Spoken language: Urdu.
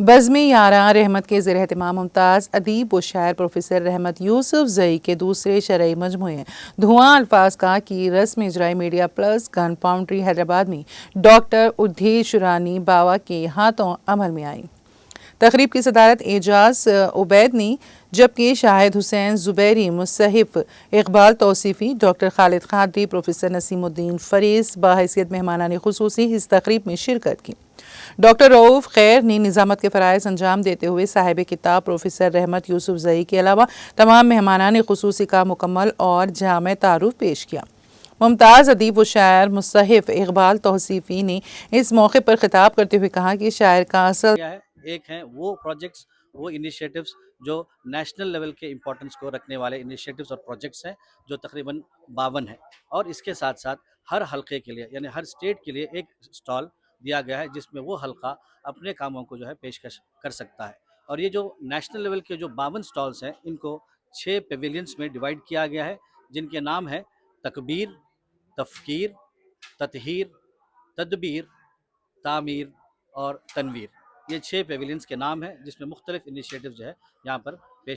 بزم یاراں رحمت کے زیر اہتمام ممتاز ادیب و شاعر پروفیسر رحمت یوسف زئی کے دوسرے شرعی مجموعے دھواں الفاظ کا کی رسم اجرائی میڈیا پلس گن پاؤنڈری حیدرآباد میں ڈاکٹر ادھیش رانی باوا کے ہاتھوں عمل میں آئی۔ تقریب کی صدارت اعجاز عبید نے، جبکہ شاہد حسین زبیری، مصحف اقبال توصیفی، ڈاکٹر خالد قادری، پروفیسر نسیم الدین فریز بحیثیت مہمانان خصوصی اس تقریب میں شرکت کی۔ ڈاکٹر رؤف خیر نے نظامت کے فرائض انجام دیتے ہوئے صاحب کتاب پروفیسر رحمت یوسف زئی کے علاوہ تمام مہمانان خصوصی کا مکمل اور جامع تعارف پیش کیا۔ ممتاز ادیب و شاعر مصحف اقبال توصیفی نے اس موقع پر خطاب کرتے ہوئے کہا کہ شاعر کا اصل ایک ہیں وہ پروجیکٹس، وہ انیشیٹوز جو نیشنل لیول کے امپورٹنس کو رکھنے والے انیشیٹوز اور پروجیکٹس ہیں، جو تقریباً 52 ہیں، اور اس کے ساتھ ساتھ ہر حلقے کے لیے یعنی ہر اسٹیٹ کے لیے ایک اسٹال دیا گیا ہے جس میں وہ حلقہ اپنے کاموں کو جو ہے پیشکش کر سکتا ہے۔ اور یہ جو نیشنل لیول کے جو 52 اسٹالس ہیں، ان کو 6 پیویلینس میں ڈیوائیڈ کیا گیا ہے، جن کے نام ہے تکبیر، تفکیر، تطہیر، تدبیر، تعمیر اور تنویر۔ یہ 6 پیویلینس کے نام ہیں جس میں مختلف انیشیٹو جو ہے یہاں پر